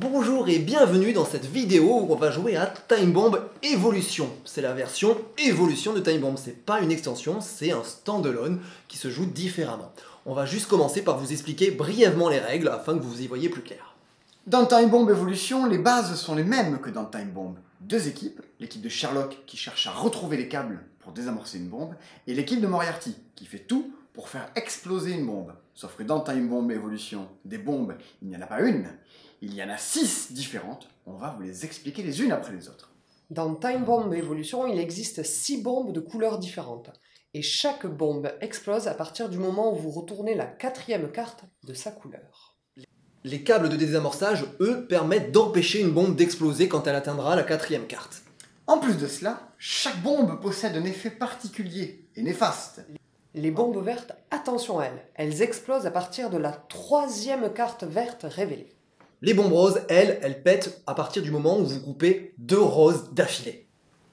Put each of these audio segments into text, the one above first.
Bonjour et bienvenue dans cette vidéo où on va jouer à Time Bomb Evolution. C'est la version évolution de Time Bomb, c'est pas une extension, c'est un standalone qui se joue différemment. On va juste commencer par vous expliquer brièvement les règles afin que vous y voyez plus clair. Dans Time Bomb Evolution, les bases sont les mêmes que dans Time Bomb. Deux équipes, l'équipe de Sherlock qui cherche à retrouver les câbles pour désamorcer une bombe, et l'équipe de Moriarty qui fait tout pour faire exploser une bombe. Sauf que dans Time Bomb Evolution, des bombes, il n'y en a pas une, il y en a 6 différentes. On va vous les expliquer les unes après les autres. Dans Time Bomb Evolution, il existe 6 bombes de couleurs différentes. Et chaque bombe explose à partir du moment où vous retournez la 4e carte de sa couleur. Les câbles de désamorçage, eux, permettent d'empêcher une bombe d'exploser quand elle atteindra la 4e carte. En plus de cela, chaque bombe possède un effet particulier et néfaste. Les bombes vertes, attention à elles, elles explosent à partir de la 3e carte verte révélée. Les bombes roses, elles pètent à partir du moment où vous coupez 2 roses d'affilée.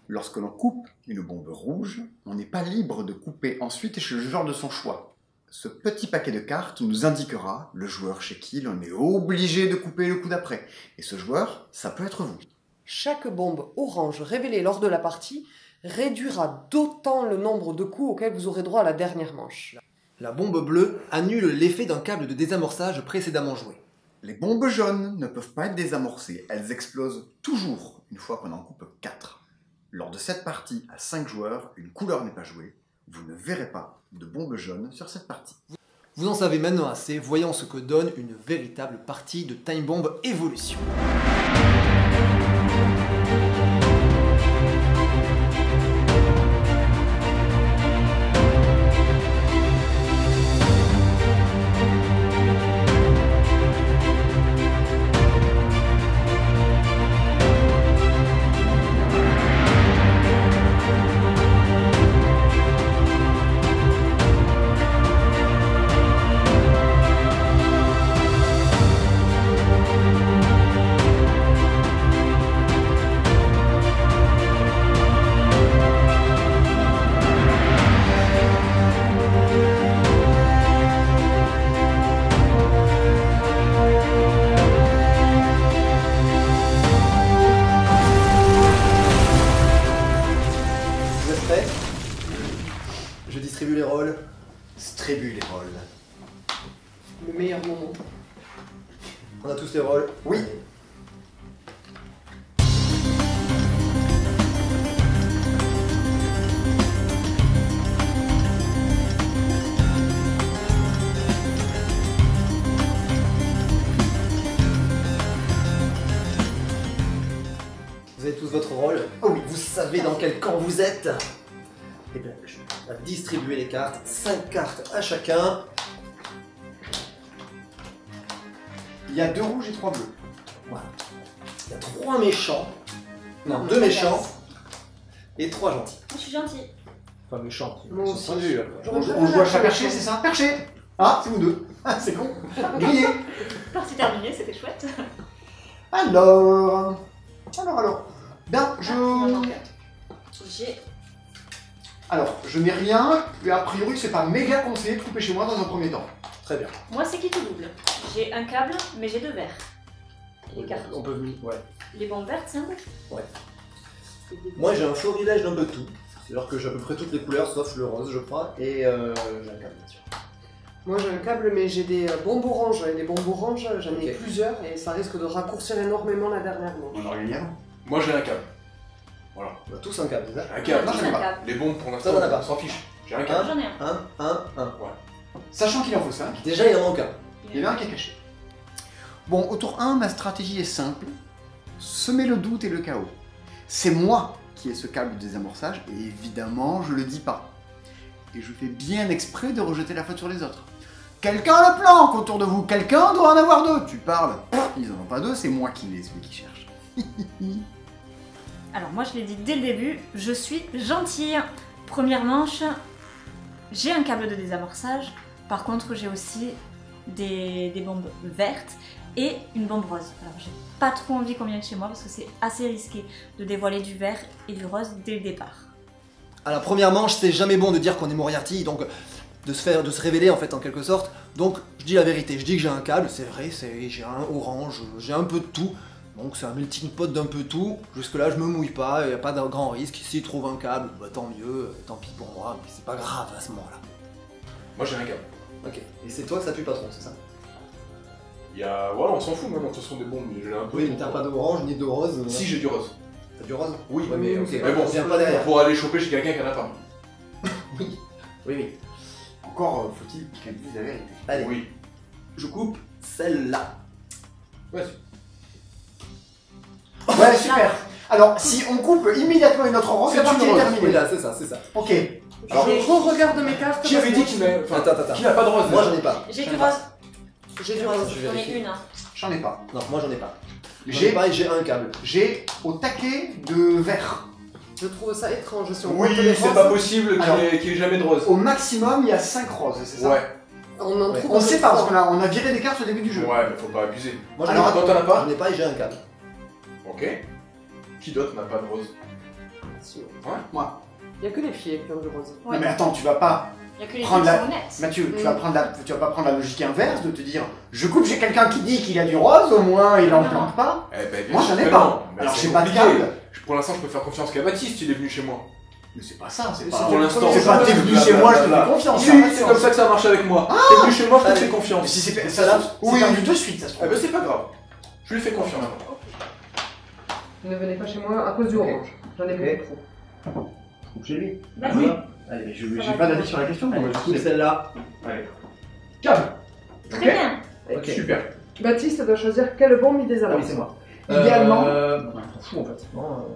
Lorsque l'on coupe une bombe rouge, on n'est pas libre de couper ensuite chez le joueur de son choix. Ce petit paquet de cartes nous indiquera le joueur chez qui l'on est obligé de couper le coup d'après. Et ce joueur, ça peut être vous. Chaque bombe orange révélée lors de la partie réduira d'autant le nombre de coups auxquels vous aurez droit à la dernière manche. La bombe bleue annule l'effet d'un câble de désamorçage précédemment joué. Les bombes jaunes ne peuvent pas être désamorcées, elles explosent toujours une fois qu'on en coupe 4. Lors de cette partie à 5 joueurs, une couleur n'est pas jouée, vous ne verrez pas de bombes jaunes sur cette partie. Vous en savez maintenant assez, voyons ce que donne une véritable partie de Time Bomb Evolution. Je distribue les rôles. Distribue les rôles. Le meilleur moment. On a tous les rôles. Oui. Vous avez tous votre rôle. Oh oui. Vous savez dans quel camp vous êtes. Et bien, je vais distribuer les cartes. 5 cartes à chacun. Il y a 2 rouges et 3 bleus. Voilà. Il y a 3 méchants. Non, 2 méchants. Et 3 gentils. Je suis gentille. Enfin, méchants. Moi aussi. On joue à chat perché, c'est ça? Perché. Ah, c'est vous deux. Ah, c'est con. Grillé. Partie terminée, c'était chouette. Alors... Bien, J'ai... Alors, je n'ai rien, et a priori, c'est pas méga conseillé de couper chez moi dans un premier temps. Très bien. Moi, c'est qui tout double. J'ai un câble, mais j'ai 2 verres. Les cartes. On peut... Ouais. Les bombes vertes, c'est un peu. Ouais. Moi, j'ai un florilège d'un peu tout. C'est-à-dire que j'ai à peu près toutes les couleurs, sauf le rose, je crois. Et j'ai un câble, bien sûr. Moi j'ai un câble mais j'ai des bombes oranges. Et les bombes oranges, j'en ai Ok. plusieurs et ça risque de raccourcir énormément la dernière manche. On en gagne. Moi j'ai un câble. Voilà. On a tous un câble, c'est ça? Un câble. Non, J'ai j'en ai un pas. câble. Les bombes pour l'instant, Ça, t'en as pas. on s'en fiche. J'ai un Hein câble. J'en ai un. 1. Sachant qu'il en faut 5, Déjà, il y en a aucun. il y en a un qui est caché. Bon, au tour 1, ma stratégie est simple. Semer le doute et le chaos. C'est moi qui ai ce câble de désamorçage, et évidemment, je le dis pas. Et je fais bien exprès de rejeter la faute sur les autres. Quelqu'un a le plan autour de vous, quelqu'un doit en avoir 2. Tu parles, ils en ont pas 2, c'est moi qui l'ai, celui qui cherche. Alors moi, je l'ai dit dès le début, je suis gentille. Première manche, j'ai un câble de désamorçage. Par contre, j'ai aussi des bombes vertes et une bombe rose. Alors j'ai pas trop envie qu'on vienne chez moi parce que c'est assez risqué de dévoiler du vert et du rose dès le départ. À la première manche, c'est jamais bon de dire qu'on est Moriarty, donc de se révéler en fait en quelque sorte. Donc je dis la vérité, je dis que j'ai un câble, c'est vrai, j'ai un orange, j'ai un peu de tout. Donc c'est un melting pot d'un peu tout. Jusque là je me mouille pas, il n'y a pas de grand risque. S'il trouve un câble, bah tant mieux, tant pis pour moi, mais c'est pas grave à ce moment-là. Moi j'ai un câble. Ok, et c'est toi que ça pue patron, c'est ça? Il y a. Voilà, on s'en fout maintenant, ce sont des bombes, mais j'ai un peu. Oui, mais t'as pas d'orange ni de rose. Si, j'ai du rose. T'as du rose? Oui, Ouais, mais ok, mais bon, on vient pas derrière. pour aller choper chez quelqu'un qui en a pas. Oui, oui. Encore faut-il qu'elle dise la vérité. Allez, Oui. je coupe celle-là. Vas-y. Ouais, super. Alors, si on coupe immédiatement une autre orange, C'est la partie est Oui, terminée. là, c'est ça, c'est ça. Ok. Alors, Je re-regarde mes cartes. qui avait parce dit que qu'il n'a. Enfin, Attends. qui n'a pas de rose Moi j'en ai pas. J'ai du rose. J'ai du rose. Je J'en ai vérifie. une. Hein. J'en ai pas. Non, moi j'en ai pas. J'ai J'ai pas et j'ai un câble. j'ai au taquet de vert. Je trouve ça étrange si on Oui, compte les c'est roses, pas possible Alors- qu'il ait jamais de rose. Au maximum, il y a 5 roses, c'est ça? Ouais, On en Ouais. trouve On sait pas, parce trois. qu'on a viré des cartes au début du jeu. ouais, mais faut pas abuser. Moi j'en Alors, ai pas. Toi t'en as pas J'en ai pas et j'ai un câble. Ok. Qui d'autre n'a pas de rose? Moi. Il y a que les filles qui ont du rose. Ouais. Non mais attends, tu vas pas, Il y a que les Prendre filles qui la- sont honnêtes. Mathieu, tu vas pas prendre la logique inverse de te dire, je coupe chez quelqu'un qui dit qu'il a du rose, au moins il en Non. plante pas. Eh ben, bien Moi sûr j'en ai que pas. non, mais Alors c'est j'ai pas de compliqué. câble. Pour l'instant, je peux faire confiance qu'à Baptiste, il est venu chez moi. Mais c'est pas ça, c'est Mais pas. c'est Pour l'instant, C'est pas t'es venu chez moi, je te fais confiance. Si, hein, c'est comme ça que ça marche avec moi. T'es venu chez moi, je te Allez. fais Mais confiance. si c'est Ça, là, oui, c'est de suite, ça se Eh trouve. ben, c'est pas grave. Je lui fais confiance. Ne venez pas chez moi à cause du orange. J'en ai Ok. beaucoup trop. Coupe chez lui. Vas-y. Allez, J'ai pas d'avis sur la question. Allez, moi, je je coupe celle-là. Allez. Câble. Très Ok. bien. Ok. Super. Baptiste doit choisir quelle bombe il Ah désamorce. oui, c'est moi. Idéalement. On s'en fout en fait. Non,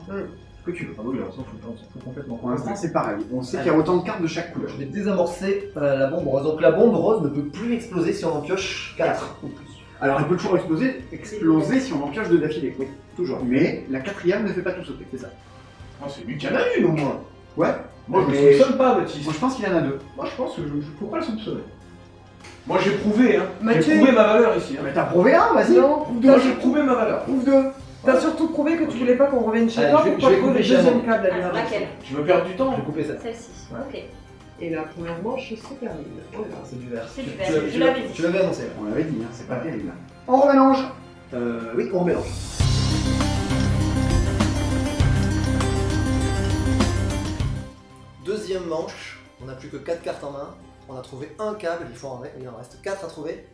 Ce que tu veux. ah oui, on s'en fout complètement. Pour l'instant, c'est pareil. On sait qu'il y a autant de cartes de chaque couleur. Je vais désamorcer la bombe rose. Donc la bombe rose ne peut plus exploser si on en pioche 4 ou plus. Alors, elle peut toujours exploser si on en pioche deux d'affilée. Oui, toujours. Mais la quatrième ne fait pas tout sauter. C'est ça. Ah, c'est lui qui en a une au moins. Ouais. Moi, je Mais- le soupçonne pas, Baptiste. Moi, je pense qu'il en a deux. Moi, je pense que je peux pas le soupçonner. Moi, j'ai prouvé, hein. Mathieu- J'ai prouvé ma valeur ici. Hein. Mais t'as prouvé un, vas-y. Non, Moi, j'ai prouvé ma valeur. Prouve deux. t'as surtout prouvé que tu voulais pas qu'on revienne chez Allez, toi je vais- pour je vais pas trouver le couper chez deuxième moi. câble à Alors, désamorcer. laquelle Tu veux perdre du temps? Je vais couper ça. Celle-ci. Ouais. Ok. Et la première manche se termine. Voilà. C'est du vert. C'est du Tu- vert, tu- je tu l'avais l'as- dit. Tu l'avais annoncé. On l'avait dit, hein, c'est pas terrible. On remélange. Oui, on remélange. Deuxième manche, on n'a plus que 4 cartes en main. On a trouvé un câble, il en reste 4 à trouver.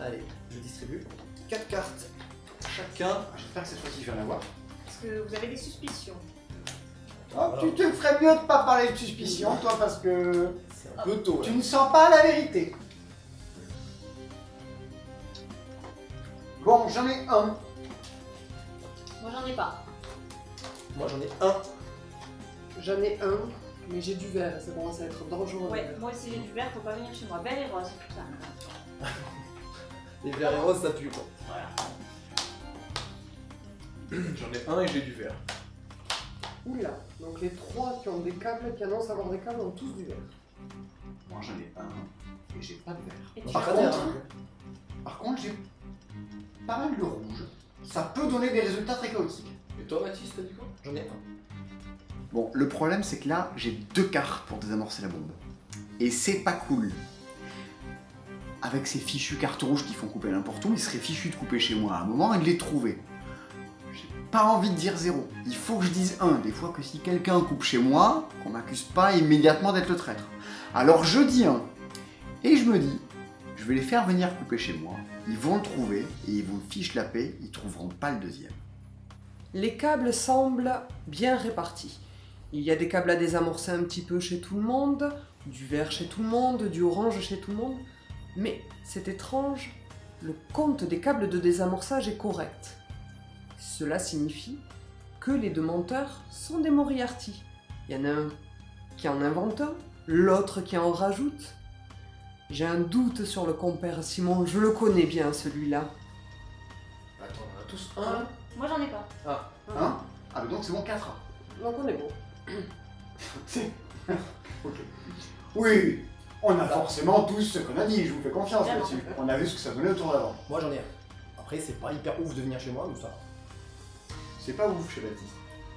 Allez, je distribue 4 cartes chacun. J'espère que cette fois-ci, je vais en avoir. Est-ce que vous avez des suspicions? Oh, tu te ferais mieux de pas parler de suspicion, toi, parce que C'est un peu tôt là. tu ne sens pas la vérité. Bon, j'en ai un. Moi, j'en ai pas. Moi j'en ai un. J'en ai un, mais j'ai du vert. Ça commence à être dangereux. Ouais, moi aussi j'ai du vert, faut pas venir chez moi. Vert et rose, putain. Les verts et roses ça pue quoi. J'en ai un et j'ai du vert. Oula. Donc les trois qui ont des câbles, qui annoncent avoir des câbles, ont tous du vert. Moi, j'en ai un. Et j'ai pas de vert. Et tu Par as contre, contre Par contre, j'ai pas mal de rouge. Ça peut donner des résultats très chaotiques. Et toi, Baptiste, t'as dit quoi? J'en ai un. Bon, le problème, c'est que là, j'ai deux cartes pour désamorcer la bombe. Et c'est pas cool. Avec ces fichues cartes rouges qui font couper n'importe où, il serait fichu de couper chez moi à un moment et de les trouver. J'ai pas envie de dire 0. Il faut que je dise 1. Des fois que si quelqu'un coupe chez moi, qu'on m'accuse pas immédiatement d'être le traître. Alors je dis 1. Et je me dis, je vais les faire venir couper chez moi. Ils vont le trouver et ils vont fiche la paix. Ils trouveront pas le deuxième. Les câbles semblent bien répartis. Il y a des câbles à désamorcer un petit peu chez tout le monde, du vert chez tout le monde, du orange chez tout le monde. Mais c'est étrange, le compte des câbles de désamorçage est correct. Cela signifie que les deux menteurs sont des Moriarty. Il y en a un qui en invente un, l'autre qui en rajoute. J'ai un doute sur le compère Simon, je le connais bien celui-là. Attends, on a tous un. Moi, j'en ai pas. Hein? Ah, mais donc c'est bon 4. Donc on est bon. Ok. Oui, on a forcément tous ce qu'on a dit, je vous fais confiance Bien. là-dessus. On a vu ce que ça donnait autour d'avant. Moi j'en ai un. Après c'est pas hyper ouf de venir chez moi, mais ça. C'est pas ouf chez Baptiste.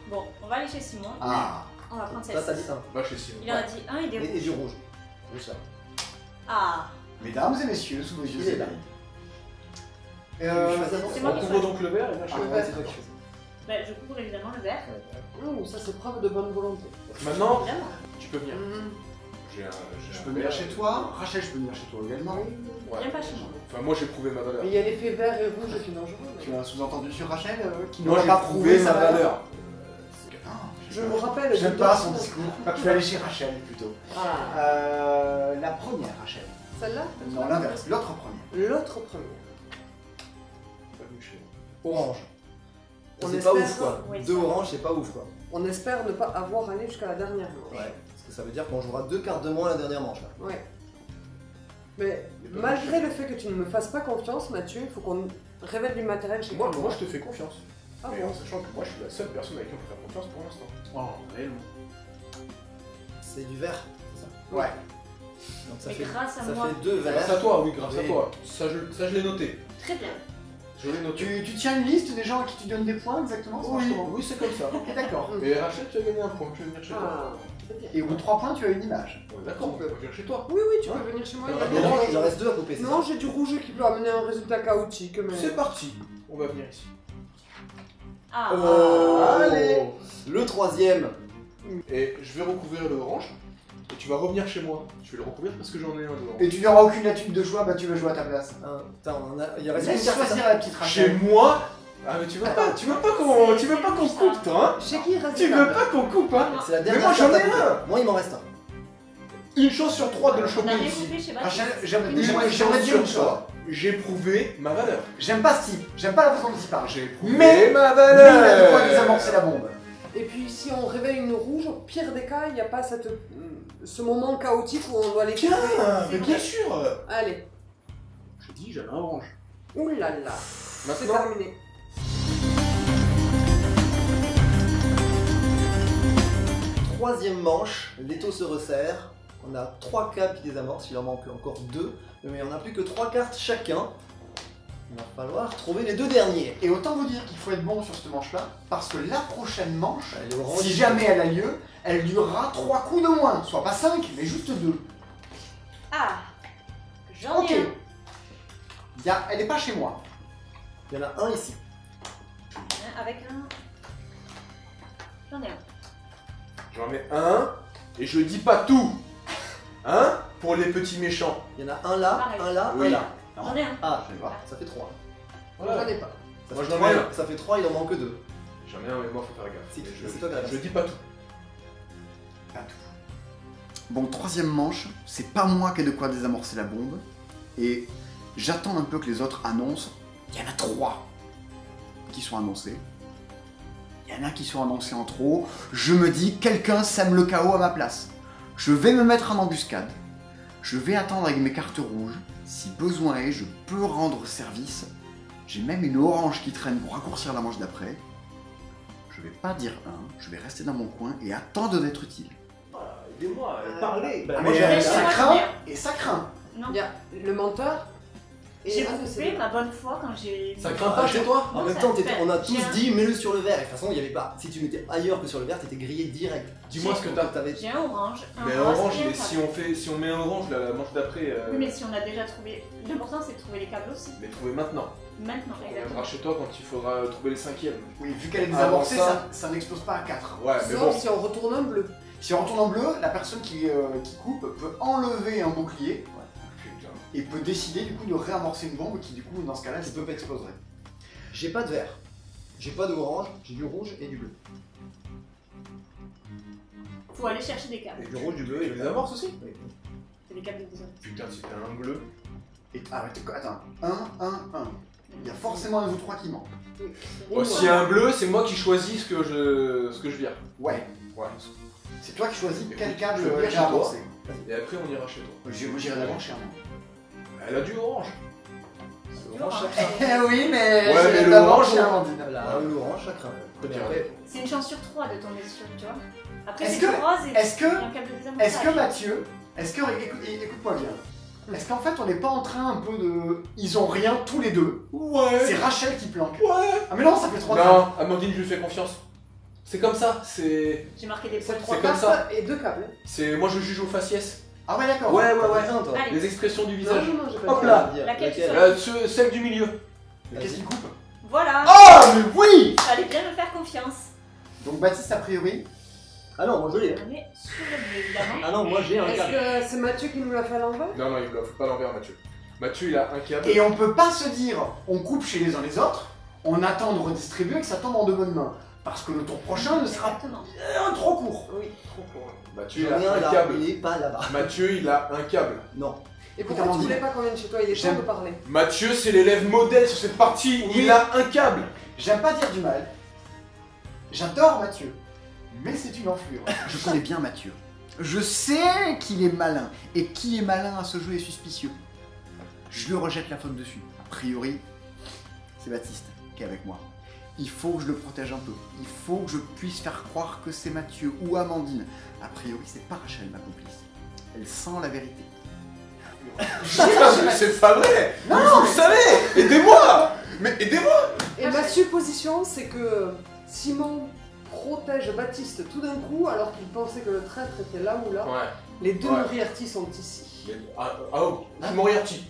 Bon, on va aller chez Simon. Ah, On va prendre Ça t'as dit celle-ci. un. Va chez Simon. Il en a dit un et des Et du rouges. rouge. Juste ça. Ah, Mesdames et messieurs, sous vos yeux, Il est c'est là. là. c'est moi On qui couvre fais. donc le verre et là je Ah, fais ouais, c'est toi qui fais ça. Ben, je couvre évidemment le verre. Oh, ça c'est preuve de bonne volonté. Maintenant, Évidemment. tu peux venir. Mhm. Je peux venir chez toi, Rachel, je peux venir chez toi également. Ouais. Viens pas chez moi. Enfin, moi j'ai prouvé ma valeur. Mais il y a l'effet vert et rouge qui est dangereux. Tu as un sous-entendu sur Rachel qui Moi n'aura j'ai pas prouvé prouvé ma valeur. Ah, Je me rappelle. J'aime du pas temps- son discours. Je vais aller chez Rachel plutôt. Ah, La première Rachel. celle-là Non, l'inverse, l'autre première. L'autre première. Pas venu chez moi. Orange. On C'est pas espère- ouf quoi. Oui, Deux ça. oranges, c'est pas ouf quoi. On espère ne pas avoir allé jusqu'à la dernière manche. Ouais. Parce que ça veut dire qu'on jouera 2 cartes de moins la dernière manche là. Ouais. Mais malgré le fait que tu ne me fasses pas confiance, Mathieu, il faut qu'on révèle du matériel chez Moi, toi. moi je te fais confiance. Ah Mais bon en sachant que moi je suis la seule personne avec qui on peut faire confiance pour l'instant. Oh, réellement. C'est du vert, c'est ça. Ouais. Donc ça Mais fait, grâce à ça moi. fait 2 Grâce à verts. toi, oui, grâce à Oui. toi. Ça je l'ai noté. Très bien. Je l'ai noté. Tu tiens une liste des gens à qui tu donnes des points exactement ça marche Oui, comment oui, c'est comme ça. D'accord. Mais Rachel, tu as gagné un point, tu veux venir chez Ah, toi. c'est bien. Et au bout de 3 points, tu as une image. Ouais, d'accord, on peut venir chez toi. Oui, oui, tu Ouais. peux venir chez moi. Ah, il y a Il des en oranges. reste 2 à couper, c'est Non, ça. j'ai du rouge qui peut amener un résultat chaotique, mais... C'est parti. On va venir ici. Ah, Oh, Allez. Le troisième. Et je vais recouvrir le orange. Et tu vas revenir chez moi. Je vais le recouvrir parce que j'en ai un de Et orange. tu n'auras aucune attitude de choix, bah tu vas jouer à ta place. Putain, il reste Laisse une carte. choisir la petite Chez Rachel. moi. Ah mais tu veux pas qu'on coupe toi, hein. Chez qui il reste Tu des veux tables pas qu'on coupe, hein. C'est la Mais dernière moi j'en carte ai à couper. un. Moi il m'en reste un. Une chance sur 3 de le on a choper rien ici. coupé chez Rachel, Baptiste. j'aimerais Une j'aimerais chance dire une sur chose. 3. J'ai prouvé ma valeur. J'aime pas ce type, j'aime pas la façon dont il parle. J'ai prouvé Mais ma lui, il a de quoi valeur. désamorcer la bombe. Et puis si on réveille une rouge, au pire des cas, il n'y a pas ce moment chaotique où on doit les Tiens, couper. mais bien sûr. Allez. Je dis j'avais un orange. Ouh là là. C'est Maintenant, terminé. Troisième manche, l'étau se resserre. On a 3 câbles qui désamorcent, il en manque encore 2. Mais on n'a plus que 3 cartes chacun. Il va falloir trouver les 2 derniers. Et autant vous dire qu'il faut être bon sur cette manche-là, parce que la prochaine manche, Elle est orange. si jamais elle a lieu, elle durera 3 coups de moins. Soit pas 5, mais juste 2. Ah, j'en Ok. ai un. Elle est pas chez moi. Il y en a un ici. Avec un. J'en ai un. j'en mets un et je dis pas tout. Hein? Pour les petits méchants. Il y en a un là, Pareil. un là, Oui. un là. J'en ai un. Ah, Je vais voir. ça fait 3. Voilà. J'en ai pas. Ça, Moi, fait j'en 3, ai un. ça fait 3, il en manque 2. J'en ai un mais moi faut faire gaffe. Si, Mais c'est toi qui as la je dis pas tout. Pas tout. Bon, troisième manche, c'est pas moi qui ai de quoi désamorcer la bombe. Et j'attends un peu que les autres annoncent. Il y en a 3 qui sont annoncés. Il y en a qui sont annoncés en trop. Je me dis, quelqu'un sème le chaos à ma place. Je vais me mettre en embuscade. Je vais attendre avec mes cartes rouges. Si besoin est, je peux rendre service. J'ai même une orange qui traîne pour raccourcir la manche d'après. Je vais pas dire un, je vais rester dans mon coin et attendre d'être utile. Aidez-moi, parlez. Bah, Mais moi, j'ai ça moi, craint j'en ai un. et ça craint. Non. Il y a le menteur et J'ai un de coupé ces ma bonne foi quand j'ai. Ça craint pas chez toi? En Non, même ça temps, me fait- on a j'ai tous un- dit mets-le sur le verre. Et de toute façon, il y avait pas. Si tu mettais ailleurs que sur le verre, t'étais grillé direct. Dis-moi ce que t'as. J'ai un orange, un Mais rose orange, et un mais si on met un orange la manche d'après, Oui, mais si on a déjà trouvé. L'important c'est de trouver les câbles aussi. les trouver maintenant. Maintenant, On exactement. viendra chez toi quand il faudra trouver le 5ème. Oui, vu qu'elle est Avant désamorcée, ça- ça n'explose pas à 4. Ouais, mais Sauf bon. si on retourne un bleu. Si on retourne en bleu, la personne qui coupe peut enlever un bouclier Putain. et peut décider du coup de réamorcer une bombe qui du coup dans ce cas-là Tu peux pas exploserait. J'ai pas de vert. J'ai pas d'orange, j'ai du rouge et du bleu. Faut aller chercher des câbles. Et du rouge, du bleu et Tu les amorces aussi? Oui. C'est des câbles de désordre. Putain, c'était un bleu. Et attends, 1, 1, 1. Il y a forcément un ou 3 qui manquent. Oh, s'il y a un bleu, c'est moi qui choisis ce que je vire. Ouais, Ouais. c'est toi qui choisis quel Écoute, câble je viens chez réamorcer. Et après, on ira chez toi. Moi j'irai d'abord chez un. Elle a du orange. Orange orange. chacun. Eh oui, mais Ouais, j'irai mais d'abord l'orange, chez on- Amandine. Là, l'orange chacun. Ok. Mais après, C'est une chance sur 3 de tomber sur, tu vois. Après, Est-ce c'est que- du rose et est-ce que- et un câble de désamorçage. Est-ce que Mathieu, écoute-moi bien, est-ce qu'en fait on n'est pas en train un peu de... Ils ont rien tous les deux. Ouais. C'est Rachel qui planque. Ouais. Ah mais non, ça fait 3 Non, Amandine, je lui fais confiance. C'est comme ça, c'est. J'ai marqué des C'est points. 3 comme cartes ça. et 2 câbles. C'est. Moi je juge au faciès. Ah ouais, d'accord. Ouais. Un, toi. Allez. Les expressions du Non, visage. non, non, j'ai pas Hop dit. là. Laquelle tu Celle du milieu. Mais qu'est-ce qu'il coupe? Voilà. Oh, mais oui! Fallait bien me faire confiance. Donc Baptiste, a priori. Ah non, moi je l'ai. On est sur le bleu, évidemment. Ah non, moi j'ai un Est-ce câble. que c'est Mathieu qui nous l'a fait à l'envers? Non, il ne faut pas l'envers, Mathieu. Mathieu, il a un câble. Et on peut pas se dire, on coupe chez les uns les autres, on attend de redistribuer et que ça tombe en de bonnes mains. Parce que le tour prochain ne sera Exactement. trop court. Oui, trop court. Mathieu, J'en il ai a un un là, câble. il est pas là-bas. Mathieu, il a un câble. Non. Et pourquoi tu Amandine. voulais pas qu'on vienne chez toi? Il est temps J'aime. de parler. Mathieu, c'est l'élève modèle sur cette partie. Oui. Il a un câble. J'aime pas dire du mal. J'adore Mathieu. Mais c'est une enflure. Je connais bien Mathieu. Je sais qu'il est malin. Et qui est malin à ce jeu est suspicieux. Je lui rejette la faute dessus. A priori, c'est Baptiste qui est avec moi. Il faut que je le protège un peu. Il faut que je puisse faire croire que c'est Mathieu ou Amandine. A priori, c'est pas Rachel, ma complice. Elle sent la vérité. C'est pas vrai. Non, Vous le savez. Aidez-moi. Mais aidez-moi. Et ma supposition, c'est que Simon protège Baptiste tout d'un coup, alors qu'il pensait que le traître était là ou là. Ouais. Les deux Ouais. Moriarty sont ici. Moriarty.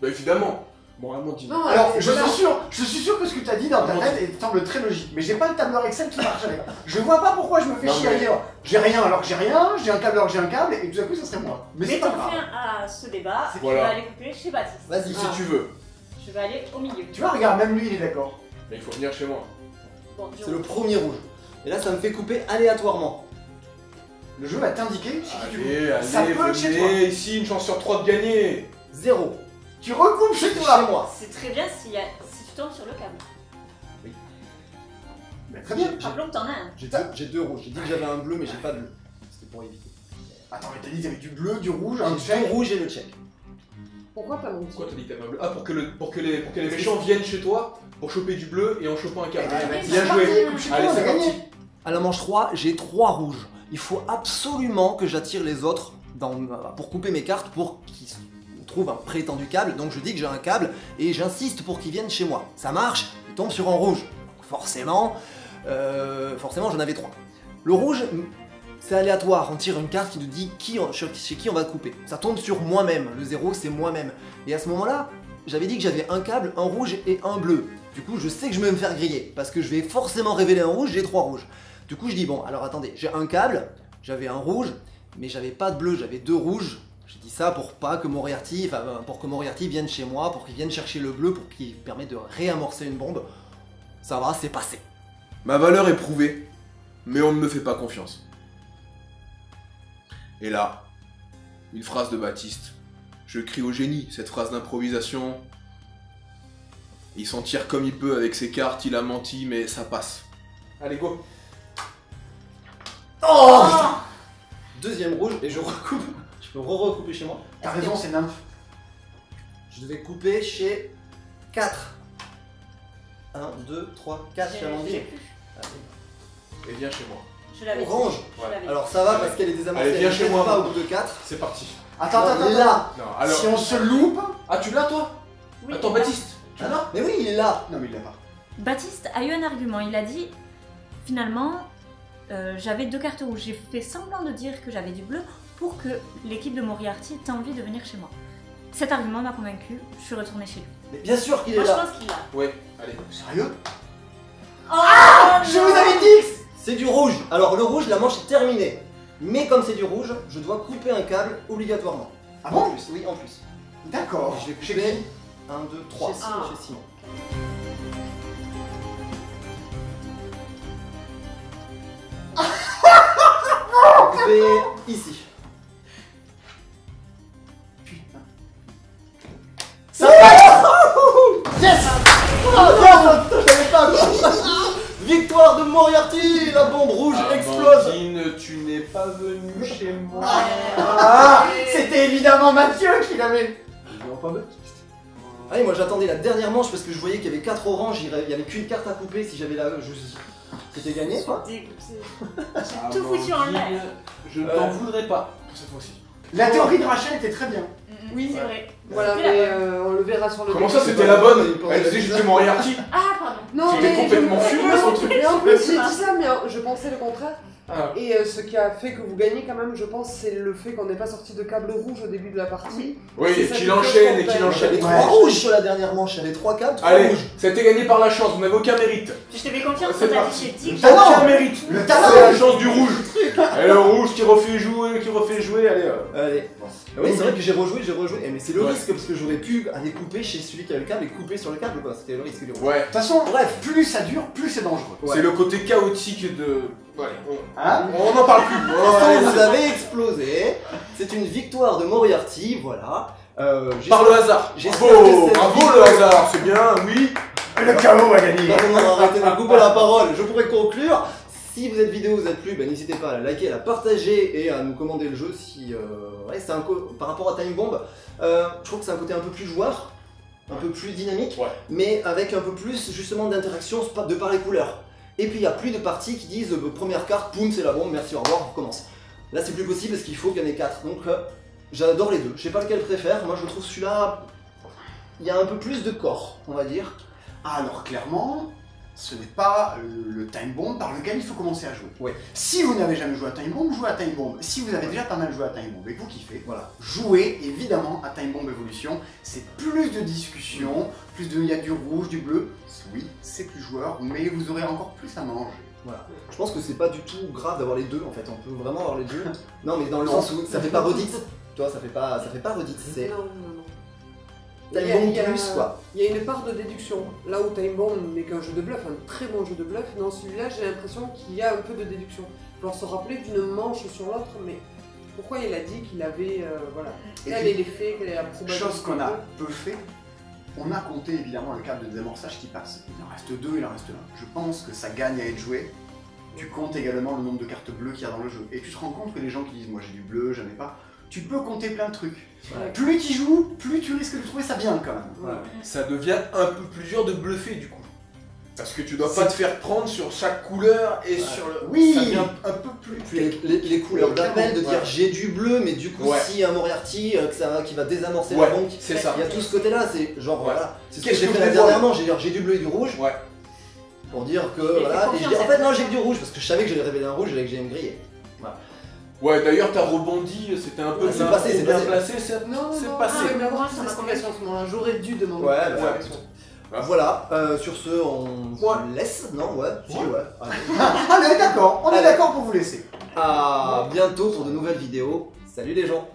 Bah évidemment. Bon, Amandine. Non, Alors, mais je voilà. suis sûr que ce que tu as dit dans ta Amandine. tête semble très logique, mais j'ai pas le tableur Excel qui marche avec. Je vois pas pourquoi je me fais Non, chier mais- ailleurs. J'ai rien alors que j'ai rien, j'ai un câble alors que j'ai un câble, et tout à coup ça serait moi. Mais c'est pas Mettons grave. fin à ce débat. Je Voilà. vais aller couper chez Baptiste. Vas-y. Si tu veux. Je vais aller au milieu. Tu vois, regarde, même lui il est d'accord. Mais il faut venir chez moi. Bon, du C'est le premier rouge. Et là, ça me fait couper aléatoirement. Le jeu va t'indiquer chez qui tu veux. Allez, Ça peut être chez toi. venez ici, une chance sur 3 de gagner. 0. Tu recoupes chez Chez toi. moi. C'est très bien si tu tombes sur le câble. Mais très bien. Rappelons que t'en as un. J'ai deux rouges. J'ai dit que j'avais un bleu, mais j'ai pas de bleu. C'était pour éviter. Attends, mais t'as dit t'avais du bleu, du rouge, un J'ai deux check. rouges et le check. Pourquoi t'as menti? Pourquoi t'as dit que t'avais un bleu? Ah, pour que les méchants viennent chez toi pour choper du bleu et en chopant un câble. Ouais, bah, Bien c'est joué. parti, coupe chez toi, Allez, on a c'est gagné. parti. À la manche 3, j'ai 3 rouges. Il faut absolument que j'attire les autres pour couper mes cartes pour qu'ils trouvent un prétendu câble. Donc je dis que j'ai un câble et j'insiste pour qu'ils viennent chez moi. Ça marche, ils tombent sur un rouge. Donc forcément j'en avais 3. Le rouge, c'est aléatoire. On tire une carte qui nous dit chez qui on va couper. Ça tombe sur moi-même. Le 0, c'est moi-même. Et à ce moment-là, j'avais dit que j'avais un câble, un rouge et un bleu. Du coup, je sais que je vais me faire griller parce que je vais forcément révéler un rouge, j'ai 3 rouges. Du coup, je dis bon, alors attendez, j'ai un câble, j'avais un rouge, mais j'avais pas de bleu, j'avais 2 rouges. J'ai dit ça pour pas que Moriarty vienne chez moi, pour qu'il vienne chercher le bleu, pour qu'il permette de réamorcer une bombe. Ça va, c'est passé. Ma valeur est prouvée, mais on ne me fait pas confiance. Et là, une phrase de Baptiste. Je crie au génie, cette phrase d'improvisation. Il s'en tire comme il peut avec ses cartes, il a menti, mais ça passe. Allez, go. Oh putain. Deuxième rouge, et je recoupe. Je peux recouper chez moi. T'as raison, c'est nymphe. Je devais couper chez 4. 1, 2, 3, 4 chez J'ai Amandine. plus. Et viens chez moi. Je l'avais dit. Orange. Je l'avais dit. Alors ça va parce qu'elle est désamorcée. Allez, viens elle chez pète moi, pas au maintenant. bout de 4. C'est parti. Attends, Non, attends, il est attends. là. Non, alors... Si on se loupe. Ah, tu l'as, toi? Oui, Attends, Baptiste. Tu Ah l'as? non, mais oui, il est là. Non, mais il l'a pas. Baptiste a eu un argument. Il a dit finalement, j'avais 2 cartes rouges. J'ai fait semblant de dire que j'avais du bleu pour que l'équipe de Moriarty ait envie de venir chez moi. Cet argument m'a convaincu. Je suis retournée chez lui. Mais bien sûr qu'il est Moi, je là. pense qu'il l'a. Ouais, allez. Sérieux? Oh Je vous avais dit que... C'est du rouge. Alors le rouge, la manche est terminée. Mais comme c'est du rouge, je dois couper un câble obligatoirement. Ah En bon? plus, oui, en plus. D'accord. Je vais Chez couper qui? 1, 2, 3. Chez Simon. Chez Simon. Je vais couper ici. Putain. Ça va. Yes. Oh, yes, putain, je savais pas quoi. Victoire de Moriarty. La bombe rouge explose. Amandine, tu n'es pas venu chez moi. Ah, c'était évidemment Mathieu qui l'avait. Non, pas Baptiste. Ah oui, moi j'attendais la dernière manche parce que je voyais qu'il y avait 4 oranges, il y avait qu'une carte à couper. Si j'avais la... C'était gagné quoi. Dégoûté. J'ai tout foutu en l'air. Je ne t'en voudrais pas pour cette fois-ci. La théorie de Rachel était très bien. Oui. c'est vrai. Voilà, C'était la mais bonne. on le verra sur le Comment débat. ça, c'était la bonne? Elle disait juste Moriarty. Ah, pardon. Non, C'était mais complètement fumeux, son truc. Mais en plus, j'ai dit ça, mais je pensais le contraire. Ah. Et ce qui a fait que vous gagnez quand même, je pense, c'est le fait qu'on n'ait pas sorti de câble rouge au début de la partie. Oui, C'est et ça qu'il qui enchaîne, fait et qu'il qu'on Il y avait enchaîne. 3 rouges sur la dernière manche, il y avait 3 câbles, 3 Allez, rouges. c'était gagné par la chance, vous n'avez aucun mérite. Je te fais confiance, C'est on t'a parti. dit, j'ai dit. talent. Aucun mérite. Le C'est talent. la chance du rouge. Et le rouge qui refait jouer, allez. Allez. Oui, c'est vrai que j'ai rejoué, eh, mais c'est le Ouais. risque parce que j'aurais pu aller couper chez celui qui avait le câble et couper sur le câble quoi. C'était le risque du rouge. Ouais. De toute façon, Bref. plus ça dure, plus c'est dangereux. Ouais. C'est le côté chaotique de. Ouais, Hein on n'en parle plus. L'instant où vous avez explosé, c'est une victoire de Moriarty, voilà. Par le hasard. j'espère Bravo, que cette bravo vidéo- le hasard, c'est bien, oui. Le chaos a gagné. Non, arrêtez de me couper la parole, je pourrais conclure. Si cette vidéo vous a plu, n'hésitez pas à la liker, à la partager et à nous commander le jeu si. Ouais, c'est par rapport à Time Bomb, je trouve que c'est un côté un peu plus joueur, un peu plus dynamique, Ouais. mais avec un peu plus justement d'interaction de par les couleurs. Et puis il n'y a plus de parties qui disent première carte, poum, c'est la bombe, merci, au revoir, on recommence. Là c'est plus possible parce qu'il faut qu'il y en ait 4. Donc j'adore les deux. Je sais pas lequel je préfère, moi je trouve celui-là. Il y a un peu plus de corps, on va dire. Alors clairement, ce n'est pas le Time Bomb par lequel il faut commencer à jouer. Ouais. Si vous n'avez jamais joué à Time Bomb, jouez à Time Bomb. Si vous avez déjà pas mal joué à Time Bomb et que vous kiffez, Voilà. jouez évidemment à Time Bomb Evolution. C'est plus de discussion, il y a du rouge, du bleu. Oui, c'est plus joueur, mais vous aurez encore plus à manger. Voilà. Je pense que c'est pas du tout grave d'avoir les deux en fait, on peut vraiment avoir les deux. Non mais dans le sens où ça fait pas redite, tu vois, ça fait pas redite, c'est Non, non, non. Time Il y a- Bomb il y a- plus quoi. Il y a une part de déduction. Là où Time Bomb n'est qu'un jeu de bluff, un très bon jeu de bluff, dans celui-là j'ai l'impression qu'il y a un peu de déduction. Il faut se rappeler d'une manche sur l'autre, mais pourquoi il a dit qu'il avait. Voilà. Et Quel puis, est l'effet, quelle est la probabilité. Chose qu'on a peu fait, on a compté évidemment le câble de désamorçage qui passe. Il en reste 2, il en reste 1. Je pense que ça gagne à être joué. Tu comptes également le nombre de cartes bleues qu'il y a dans le jeu. Et tu te rends compte que les gens qui disent moi j'ai du bleu, j'en ai pas, tu peux compter plein de trucs. Ouais. Plus tu joues, plus tu risques de trouver ça bien quand même. Voilà. Ça devient un peu plus dur de bluffer du coup. Parce que tu dois pas te faire prendre sur chaque couleur et sur le. Oui. Ça devient un peu plus. Puis les couleurs d'appel, de dire Ouais. j'ai du bleu, mais du coup Ouais. si un Moriarty qui va désamorcer Ouais, la banque, c'est ça. il y a tout ce côté-là, c'est genre Ouais. voilà. C'est ce que Qu'est-ce j'ai que fait vous la voulez dernière manche, j'ai du bleu et du rouge. Ouais. Pour dire que Et voilà, fais et je dis confiance en à fait non ta j'ai que du rouge parce que je savais que j'allais révéler un rouge et que j'allais me griller. Ouais, d'ailleurs, t'as rebondi, c'était un peu Ouais, c'est passé, c'est bien passé. placé, c'est Non, c'est non, passé. non, mais Moi, moi, ça m'a c'est convaincu. à ce moment-là. J'aurais dû demander. Ouais, la ouais. correction. Voilà, sur ce on se laisse, non ouais, si, Ouais. ouais. Allez. Ah, on est d'accord, on est Allez. d'accord pour vous laisser. À bientôt pour de nouvelles vidéos. Salut les gens.